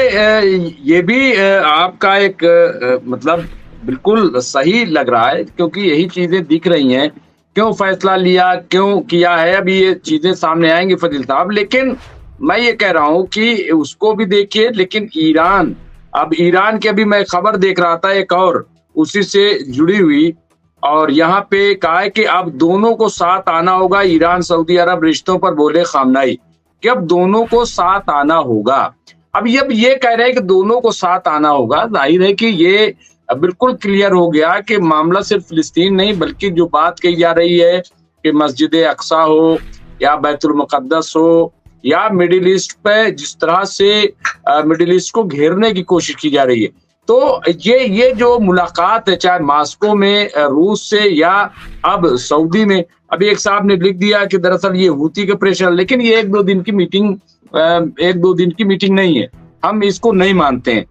ये भी आपका एक मतलब बिल्कुल सही लग रहा है क्योंकि यही चीज़ें दिख रही हैं। क्यों फैसला लिया, क्यों किया है, अभी ये चीज़ें सामने आएँगी फ़ज़ील साहब। लेकिन मैं ये कह रहा हूँ कि उसको भी देखिए लेकिन ईरान, अब ईरान की अभी मैं खबर देख रहा था एक और उसी से जुड़ी हुई और यहाँ पे कहा है कि अब दोनों को साथ आना होगा, ईरान सऊदी अरब रिश्तों पर बोले ख़ामनेई कि अब दोनों को साथ आना होगा। अब ये कह रहे हैं कि दोनों को साथ आना होगा, ज़ाहिर है कि ये बिल्कुल क्लियर हो गया कि मामला सिर्फ़ फ़िलिस्तीन नहीं बल्कि जो बात कही जा रही है कि मस्जिद अक़सा हो या बैतुल मुक़द्दस हो या मिडल ईस्ट पे जिस तरह से मिडल ईस्ट को घेरने की कोशिश की जा रही है। तो ये जो मुलाकात है चाहे मॉस्को में रूस से या अब सऊदी में, अभी एक साहब ने लिख दिया कि दरअसल ये हूती के प्रेशर लेकिन ये 1-2 दिन की मीटिंग 1-2 दिन की मीटिंग नहीं है। हम इसको नहीं मानते हैं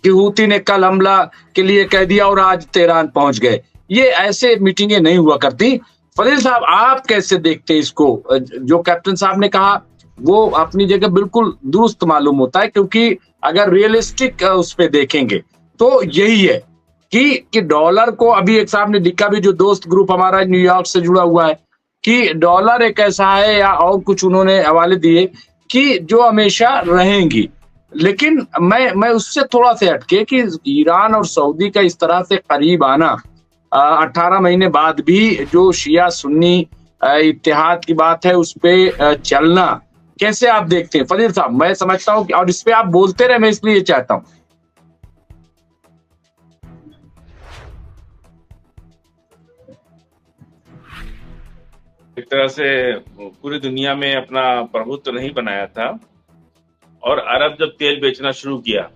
कि हूती ने कल हमला के लिए कह दिया और आज तेहरान पहुँच गए। ये ऐसे मीटिंगें नहीं हुआ करती। फ़ज़ील साहब आप कैसे देखते हैं इसको? जो कैप्टन साहब ने कहा वो अपनी जगह बिल्कुल दुरुस्त मालूम होता है क्योंकि अगर रियलिस्टिक उस पे देखेंगे तो यही है कि डॉलर को अभी एक साहब ने लिखा भी जो दोस्त ग्रुप हमारा न्यूयॉर्क से जुड़ा हुआ है कि डॉलर एक ऐसा है या और कुछ उन्होंने हवाले दिए कि जो हमेशा रहेंगी। लेकिन मैं उससे थोड़ा-सा हटके कि ईरान और सऊदी का इस तरह से करीब आना 18 महीने बाद भी जो शिया सुन्नी इत्तेहाद की बात है उस पे चलना, कैसे आप देखते हैं? फ़ज़ील साहब मैं समझता हूँ कि और इस पे आप बोलते रहे मैं इसलिए ये चाहता हूँ। एक तरह से पूरी दुनिया में अपना प्रभुत्व नहीं बनाया था और अरब जब तेल बेचना शुरू किया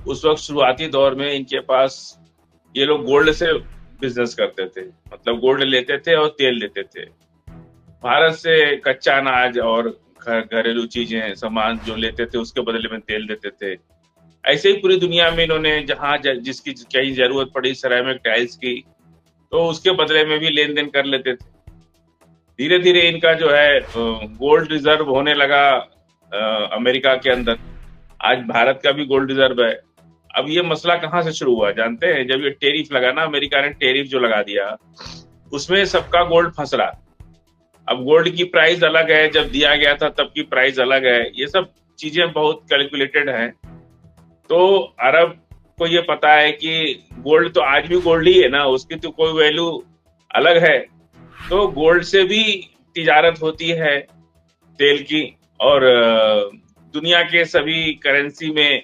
उस वक्त शुरुआती दौर में इनके पास ये लोग गोल्ड से बिजनेस करते थे, मतलब गोल्ड लेते थे और तेल लेते थे। भारत से कच्चा अनाज और घरेलू चीजें सामान जो लेते थे उसके बदले में तेल देते थे। ऐसे ही पूरी दुनिया में इन्होंने जहाँ जिसकी कहीं जरूरत पड़ी सिरेमिक टाइल्स की तो उसके बदले में भी लेन देन कर लेते थे। धीरे धीरे इनका जो है गोल्ड रिजर्व होने लगा अमेरिका के अंदर। आज भारत का भी गोल्ड रिजर्व है। अब ये मसला कहाँ से शुरू हुआ जानते हैं? जब ये टेरिफ लगा ना, अमेरिका ने टेरिफ जो लगा दिया उसमें सबका गोल्ड फंस रहा। अब गोल्ड की प्राइस अलग है, जब दिया गया था तब की प्राइस अलग है। ये सब चीजें बहुत कैलकुलेटेड हैं। तो अरब को ये पता है कि गोल्ड तो आज भी गोल्ड ही है ना, उसकी तो कोई वैल्यू अलग है। तो गोल्ड से भी तिजारत होती है तेल की और दुनिया के सभी करेंसी में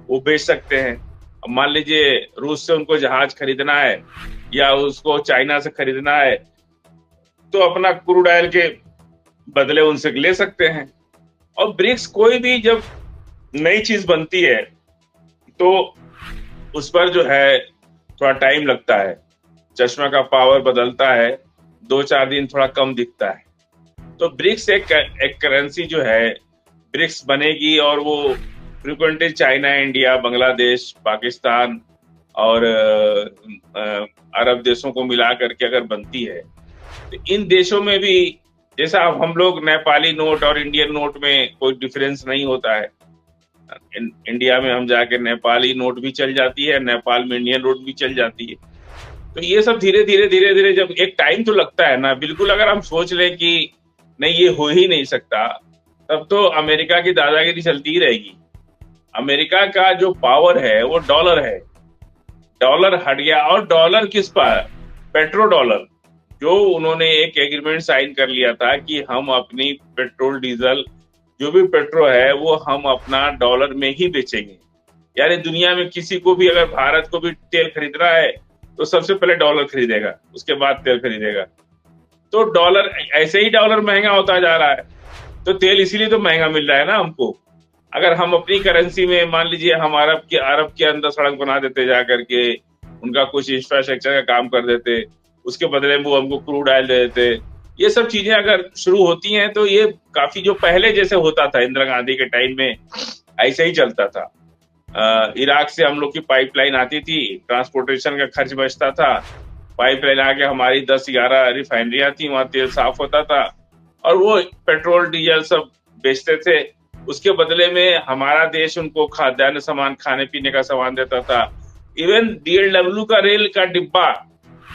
वो बेच सकते हैं। अब मान लीजिए रूस से उनको जहाज खरीदना है या उसको चाइना से खरीदना है तो अपना क्रूड ऑयल के बदले उनसे ले सकते हैं। और ब्रिक्स कोई भी जब नई चीज बनती है तो उस पर जो है थोड़ा टाइम लगता है। चश्मा का पावर बदलता है, 2-4 दिन थोड़ा कम दिखता है। तो ब्रिक्स एक करेंसी जो है ब्रिक्स बनेगी और वो frequently China, India, Bangladesh, Pakistan और अरब देशों को मिला करके अगर बनती है तो इन देशों में भी जैसा अब हम लोग नेपाली नोट और इंडियन नोट में कोई डिफरेंस नहीं होता है। इंडिया में हम जाके नेपाली नोट भी चल जाती है, नेपाल में इंडियन नोट भी चल जाती है। तो ये सब धीरे धीरे जब एक टाइम तो लगता है ना, बिल्कुल अगर हम सोच लें कि नहीं ये हो ही नहीं सकता तब तो अमेरिका की दादागिरी चलती ही रहेगी। अमेरिका का जो पावर है वो डॉलर है। डॉलर हट गया और डॉलर किस पर? पेट्रो डॉलर, जो उन्होंने एक एग्रीमेंट साइन कर लिया था कि हम अपनी पेट्रोल डीजल जो भी पेट्रोल है वो हम अपना डॉलर में ही बेचेंगे। यानी दुनिया में किसी को भी अगर भारत को भी तेल खरीदना है तो सबसे पहले डॉलर खरीदेगा, उसके बाद तेल खरीदेगा। तो डॉलर ऐसे ही डॉलर महंगा होता जा रहा है तो तेल इसीलिए तो महंगा मिल रहा है ना हमको। अगर हम अपनी करेंसी में मान लीजिए हम अरब के अंदर सड़क बना देते जा करके, उनका कुछ इंफ्रास्ट्रक्चर का काम कर देते, उसके बदले में वो हमको क्रूड ऑयल दे देते, ये सब चीजें अगर शुरू होती हैं तो ये काफी जो पहले जैसे होता था इंदिरा गांधी के टाइम में ऐसे ही चलता था। इराक से हम लोग की पाइपलाइन आती थी, ट्रांसपोर्टेशन का खर्च बचता था। पाइपलाइन आके हमारी 10-11 रिफाइनरियां थी, वहां तेल साफ होता था और वो पेट्रोल डीजल सब बेचते थे उसके बदले में हमारा देश उनको खाद्यान्न सामान, खाने पीने का सामान देता था। इवन DLW का रेल का डिब्बा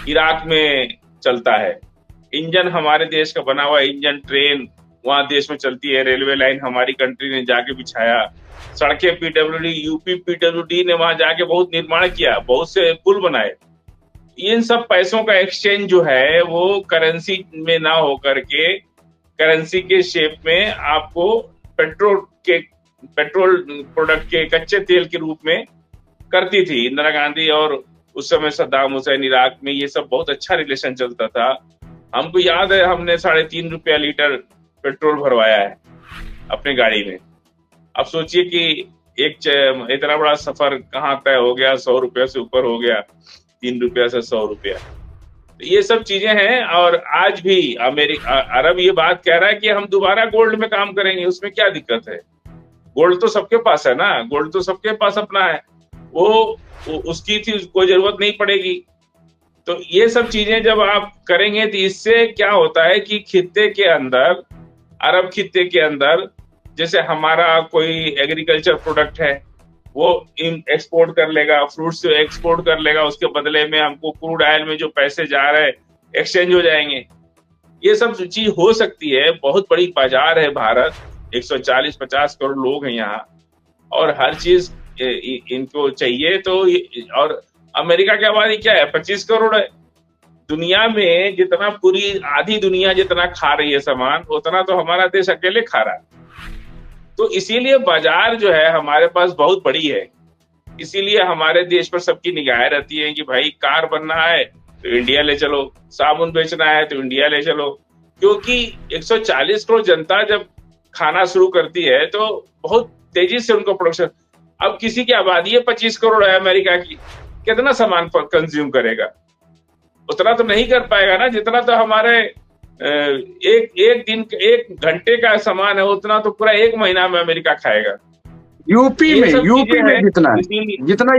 इराक में चलता है। इंजन हमारे देश का बना हुआ इंजन, ट्रेन वहां देश में चलती है। रेलवे लाइन हमारी कंट्री ने जाके बिछाया। सड़कें PWD, यूपी PWD ने वहां जाके बहुत निर्माण किया, बहुत से पुल बनाए। इन सब पैसों का एक्सचेंज जो है वो करेंसी में ना होकर के करेंसी के शेप में आपको पेट्रोल प्रोडक्ट के कच्चे तेल के रूप में करती थी इंदिरा गांधी। और उस समय सद्दाम हुसैन इराक में, ये सब बहुत अच्छा रिलेशन चलता था। हमको याद है हमने 3.5 रुपया लीटर पेट्रोल भरवाया है अपने गाड़ी में। अब सोचिए कि इतना बड़ा सफर कहाँ तय हो गया, 100 रुपया से ऊपर हो गया, 3 रुपया से 100 रुपया। ये सब चीजें हैं। और आज भी अरब ये बात कह रहा है कि हम दोबारा गोल्ड में काम करेंगे, उसमें क्या दिक्कत है? गोल्ड तो सबके पास है ना, गोल्ड तो सबके पास अपना है, वो उसकी थी, कोई जरूरत नहीं पड़ेगी। तो ये सब चीजें जब आप करेंगे तो इससे क्या होता है कि खित्ते के अंदर, अरब खित्ते के अंदर, जैसे हमारा कोई एग्रीकल्चर प्रोडक्ट है वो एक्सपोर्ट कर लेगा, फ्रूट्स एक्सपोर्ट कर लेगा, उसके बदले में हमको क्रूड ऑयल में जो पैसे जा रहे हैं एक्सचेंज हो जाएंगे। ये सब चीज हो सकती है। बहुत बड़ी बाजार है भारत, 140-50 करोड़ लोग हैं यहाँ, और हर चीज इनको चाहिए। तो और अमेरिका की आबादी क्या है? 25 करोड़ है। दुनिया में जितना, पूरी आधी दुनिया जितना खा रही है सामान, उतना तो हमारा देश अकेले खा रहा है। तो इसीलिए बाजार जो है हमारे पास बहुत बड़ी है। इसीलिए हमारे देश पर सबकी निगाहें रहती है कि भाई कार बनना है तो इंडिया ले चलो, साबुन बेचना है तो इंडिया ले चलो। क्योंकि 140 करोड़ जनता जब खाना शुरू करती है तो बहुत तेजी से उनको प्रोडक्शन। अब किसी की आबादी है 25 करोड़ है अमेरिका की, कितना सामान कंज्यूम करेगा? उतना तो नहीं कर पाएगा ना जितना तो हमारे एक दिन, 1 घंटे का सामान है, उतना तो पूरा 1 महीना में अमेरिका खाएगा। यूपी में जितना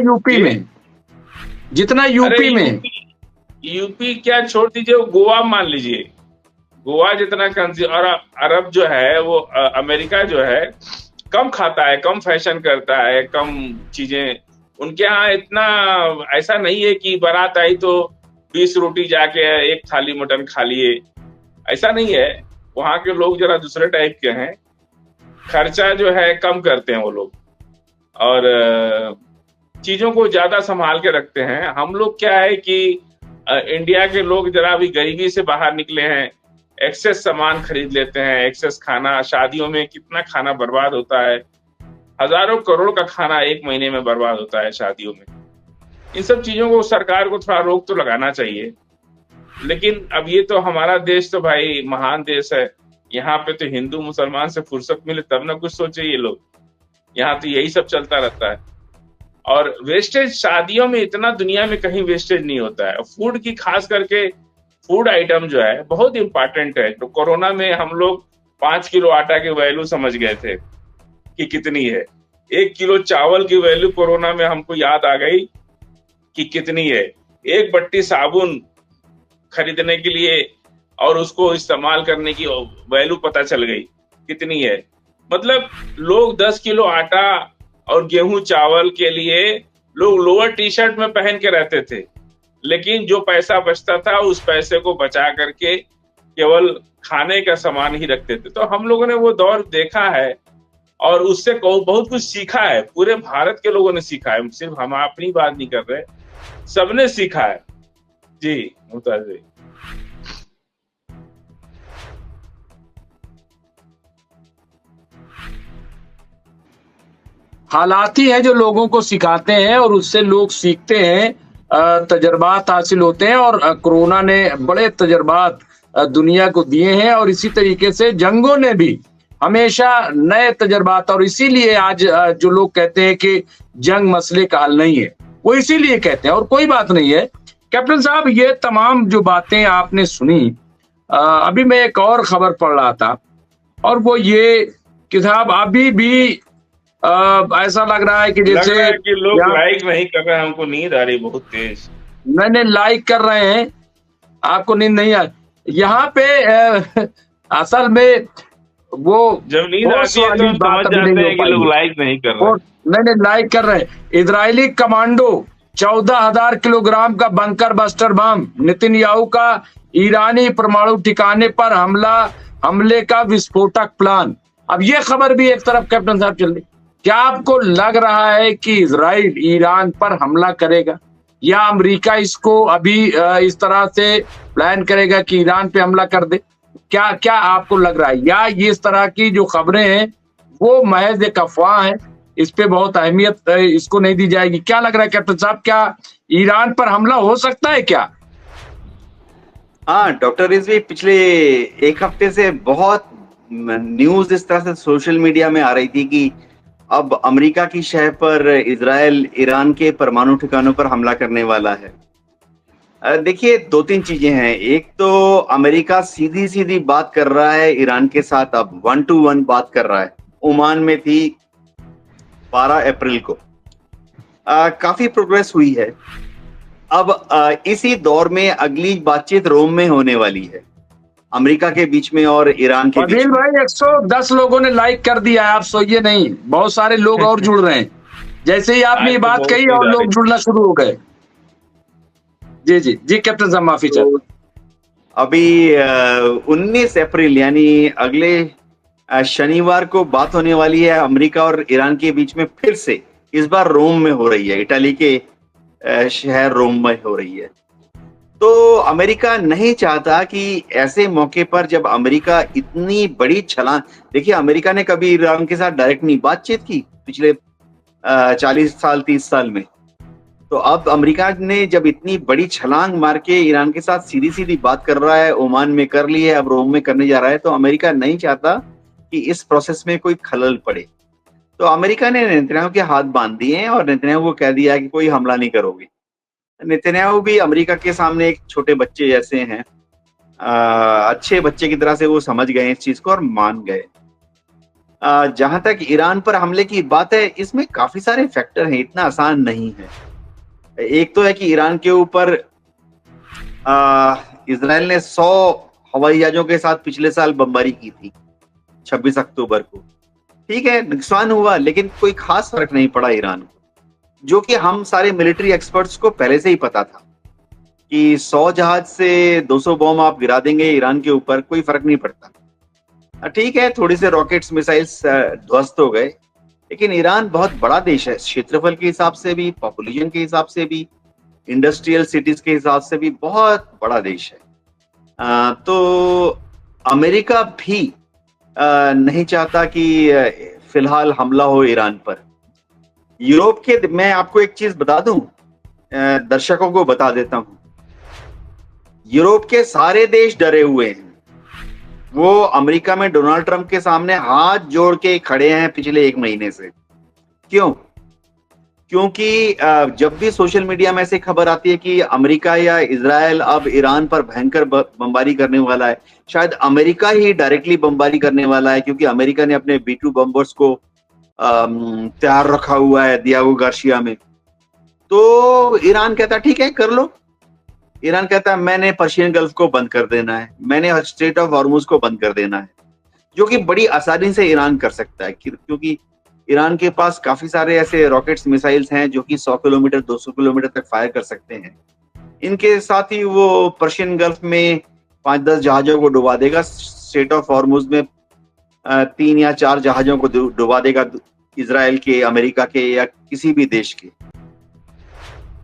यूपी में यूपी क्या छोड़ दीजिए, गोवा मान लीजिए, गोवा जितना कंज्यूम। और अरब जो है वो अमेरिका जो है कम खाता है, कम फैशन करता है, कम चीजें उनके यहाँ। इतना ऐसा नहीं है कि बारात आई तो 20 रोटी जाके 1 थाली मटन खा लिए, ऐसा नहीं है। वहां के लोग जरा दूसरे टाइप के हैं, खर्चा जो है कम करते हैं वो लोग, और चीजों को ज्यादा संभाल के रखते हैं। हम लोग क्या है कि इंडिया के लोग जरा भी गरीबी से बाहर निकले हैं, एक्सेस सामान खरीद लेते हैं, एक्सेस खाना। शादियों में कितना खाना बर्बाद होता है, हजारों करोड़ का खाना 1 महीने में बर्बाद होता है शादियों में। इन सब चीजों को सरकार को थोड़ा रोक तो लगाना चाहिए। लेकिन अब ये तो हमारा देश तो भाई महान देश है, यहाँ पे तो हिंदू मुसलमान से फुर्सत मिले तब ना कुछ सोचे ये लोग। यहाँ तो यही सब चलता रहता है। और वेस्टेज शादियों में इतना दुनिया में कहीं वेस्टेज नहीं होता है। फूड की, खास करके फूड आइटम जो है बहुत इंपॉर्टेंट है। तो कोरोना में हम लोग 5 किलो आटा की वैल्यू समझ गए थे कि कितनी है। 1 किलो चावल की वैल्यू कोरोना में हमको याद आ गई कि कितनी है। 1 बट्टी साबुन खरीदने के लिए और उसको इस्तेमाल करने की वैल्यू पता चल गई कितनी है। मतलब लोग 10 किलो आटा और गेहूं चावल के लिए लोग लोअर टी शर्ट में पहन के रहते थे, लेकिन जो पैसा बचता था उस पैसे को बचा करके केवल खाने का सामान ही रखते थे। तो हम लोगों ने वो दौर देखा है और उससे बहुत कुछ सीखा है। पूरे भारत के लोगों ने सीखा है, सिर्फ हम अपनी बात नहीं कर रहे, सबने सीखा है। जी मुमताज जी। हालात ही है जो लोगों को सिखाते हैं और उससे लोग सीखते हैं, तजर्बात हासिल होते हैं। और कोरोना ने बड़े तजर्बात दुनिया को दिए हैं, और इसी तरीके से जंगों ने भी हमेशा नए तजर्बात। और इसीलिए आज जो लोग कहते हैं कि जंग मसले का हल नहीं है, वो इसीलिए कहते हैं, और कोई बात नहीं है। कैप्टन साहब, ये तमाम जो बातें आपने सुनी, अभी मैं एक और खबर पढ़ रहा था, और वो ये कि साहब अभी भी ऐसा लग रहा है कि जैसे लग रहा है कि लोग लाइक नहीं कर रहे हैं। हमको नींद आ रही बहुत तेज। मैंने लाइक कर रहे हैं, आपको नींद नहीं आ। यहाँ पे असल में वो जब नींद होश आती है तो वाली हम बात समझ अभी जाते नहीं हो हैं कि लोग पाई। लाइक नहीं कर रहे। और नहीं नहीं लाइक कर रहे हैं। इजरायली कमांडो 14,000 किलोग्राम का बंकर बस्टर बम, नेतन्याहू का ईरानी परमाणु ठिकाने पर हमले का विस्फोटक प्लान। अब ये खबर भी एक तरफ कैप्टन साहब चल रही। क्या आपको लग रहा है कि इजराइल ईरान पर हमला करेगा, या अमेरिका इसको अभी इस तरह से प्लान करेगा कि ईरान पे हमला कर दे? क्या क्या आपको लग रहा है, या ये इस तरह की जो खबरें हैं वो महज एक अफवाह है, इस पे बहुत अहमियत इसको नहीं दी जाएगी? क्या लग रहा है कैप्टन साहब, क्या ईरान पर हमला हो सकता है क्या? हाँ डॉक्टर रिजवी, पिछले एक हफ्ते से बहुत न्यूज इस तरह से सोशल मीडिया में आ रही थी कि अब अमेरिका की शह पर इजराइल ईरान के परमाणु ठिकानों पर हमला करने वाला है। देखिए, दो तीन चीजें हैं। एक तो अमेरिका सीधी सीधी बात कर रहा है ईरान के साथ, अब 1-to-1 बात कर रहा है। ओमान में थी 12 अप्रैल को। काफी प्रोग्रेस हुई है। अब इसी दौर में अगली बातचीत रोम में होने वाली है, अमेरिका के बीच में और ईरान के बीच फजील में। भाई 110 लोगों ने लाइक कर दिया है, आप सोइए नहीं, बहुत सारे लोग और जुड़ रहे हैं। जैसे ही आपने आज ये तो बात बहुत कही नींद और आ लोग रही। जुड़ना शुरू हो गए। जी जी जी कैप्टन साहब, माफी चाहता तो हूं। अभी 19 अप्रैल यानी अगले शनिवार को बात होने वाली है अमेरिका और ईरान के बीच में, फिर से इस बार रोम में हो रही है, इटली के शहर रोम में हो रही है। तो अमेरिका नहीं चाहता कि ऐसे मौके पर, जब अमेरिका इतनी बड़ी छलांग, देखिए अमेरिका ने कभी ईरान के साथ डायरेक्ट नहीं बातचीत की पिछले 40 साल 30 साल में। तो अब अमेरिका ने जब इतनी बड़ी छलांग मार के ईरान के साथ सीधी सीधी बात कर रहा है, ओमान में कर ली है, अब रोम में करने जा रहा है, तो अमेरिका नहीं चाहता कि इस प्रोसेस में कोई खलल पड़े। तो अमेरिका ने नेतन्याहू के हाथ बांध दिए हैं और नेतन्याहू को कह दिया है कि कोई हमला नहीं करोगे। नेतन्याहू भी अमेरिका के सामने एक छोटे बच्चे जैसे हैं, अच्छे बच्चे की तरह से वो समझ गए इस चीज को और मान गए। जहां तक ईरान पर हमले की बात है, इसमें काफी सारे फैक्टर हैं, इतना आसान नहीं है। एक तो है कि ईरान के ऊपर इजराइल ने 100 हवाई जहाजों के साथ पिछले साल बमबारी की थी 26 अक्टूबर को। ठीक है, नुकसान हुआ, लेकिन कोई खास फर्क नहीं पड़ा ईरान को, जो कि हम सारे मिलिट्री एक्सपर्ट्स को पहले से ही पता था कि 100 जहाज से 200 बम आप गिरा देंगे ईरान के ऊपर, कोई फर्क नहीं पड़ता। ठीक है, थोड़ी से रॉकेट्स मिसाइल्स ध्वस्त हो गए, लेकिन ईरान बहुत बड़ा देश है, क्षेत्रफल के हिसाब से भी, पॉपुलेशन के हिसाब से भी, इंडस्ट्रियल सिटीज के हिसाब से भी बहुत बड़ा देश है। तो अमेरिका भी नहीं चाहता कि फिलहाल हमला हो ईरान पर। यूरोप के, मैं आपको एक चीज बता दूं, दर्शकों को बता देता हूं, यूरोप के सारे देश डरे हुए हैं। वो अमेरिका में डोनाल्ड ट्रंप के सामने हाथ जोड़ के खड़े हैं पिछले 1 महीने से। क्यों? क्योंकि जब भी सोशल मीडिया में ऐसे खबर आती है कि अमेरिका या इजराइल अब ईरान पर भयंकर बमबारी करने वाला है, शायद अमेरिका ही डायरेक्टली बमबारी करने वाला है, क्योंकि अमेरिका ने अपने B-2 बम्बर्स को तैयार रखा हुआ है दियागो गार्सिया में। तो ईरान कहता ठीक है कर लो। ईरान कहता है मैंने पर्शियन गल्फ को बंद कर देना है, मैंने स्ट्रेट ऑफ हॉर्मुज को बंद कर देना है, जो कि बड़ी आसानी से ईरान कर सकता है, क्योंकि ईरान के पास काफी सारे ऐसे रॉकेट्स मिसाइल्स हैं जो कि 100 किलोमीटर 200 किलोमीटर तक फायर कर सकते हैं। इनके साथ ही वो पर्शियन गल्फ में 5-10 जहाजों को डुबा देगा, स्ट्रेट ऑफ हॉर्मुज में 3 या 4 जहाजों को डुबा देगा, इजराइल के, अमेरिका के या किसी भी देश के।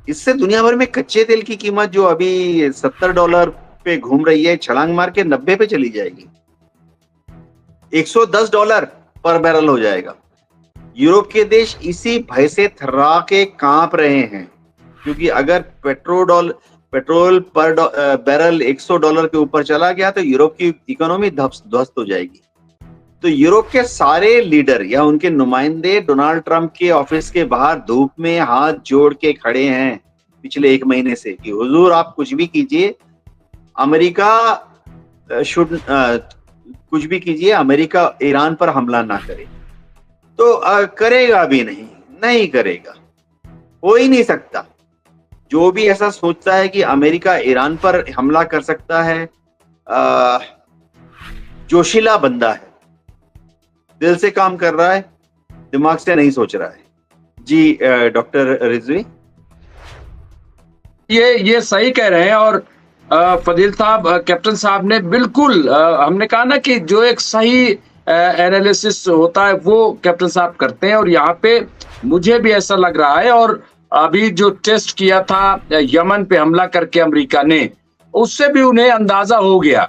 इससे दुनिया भर में कच्चे तेल की कीमत जो अभी $70 पे घूम रही है, छलांग मार के 90 पे चली जाएगी, $110 पर बैरल हो जाएगा। यूरोप के देश इसी भय से थर्रा के कांप रहे हैं, क्योंकि अगर पेट्रोल पर बैरल $100 के ऊपर चला गया तो यूरोप की इकोनॉमी ध्वस्त हो जाएगी। तो यूरोप के सारे लीडर या उनके नुमाइंदे डोनाल्ड ट्रंप के ऑफिस के बाहर धूप में हाथ जोड़ के खड़े हैं पिछले 1 महीने से कि हुजूर आप कुछ भी कीजिए, अमेरिका कुछ भी कीजिए, अमेरिका ईरान पर हमला ना करे। तो करेगा भी नहीं करेगा, हो ही नहीं सकता। जो भी ऐसा सोचता है कि अमेरिका ईरान पर हमला कर सकता है, जोशीला बंदा है। दिल से काम कर रहा है, दिमाग से नहीं सोच रहा है। जी डॉक्टर रिजवी। ये सही कह रहे हैं। और फजील साहब, कैप्टन साहब ने बिल्कुल, हमने कहा ना कि जो एक सही एनालिसिस होता है वो कैप्टन साहब करते हैं, और यहाँ पे मुझे भी ऐसा लग रहा है। और अभी जो टेस्ट किया था यमन पे हमला करके अमेरिका ने, उससे भी उन्हें अंदाजा हो गया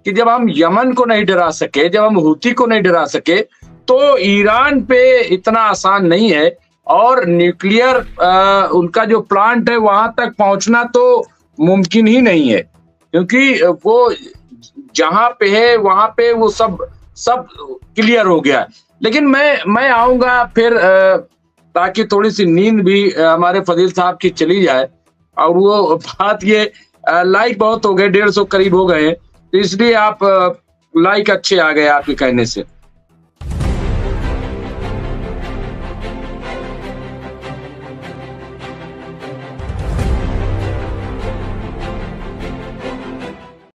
कि जब हम यमन को नहीं डरा सके, जब हम हूती को नहीं डरा सके, तो ईरान पे इतना आसान नहीं है। और न्यूक्लियर उनका जो प्लांट है वहां तक पहुंचना तो मुमकिन ही नहीं है, क्योंकि वो जहां पे है वहां पे वो सब क्लियर हो गया है। लेकिन मैं आऊंगा फिर, ताकि थोड़ी सी नींद भी हमारे फजील साहब की चली जाए। और वो बात ये, लाइक बहुत हो गए, 150 करीब हो गए, तो इसलिए आप लाइक अच्छे आ गए आपके कहने से।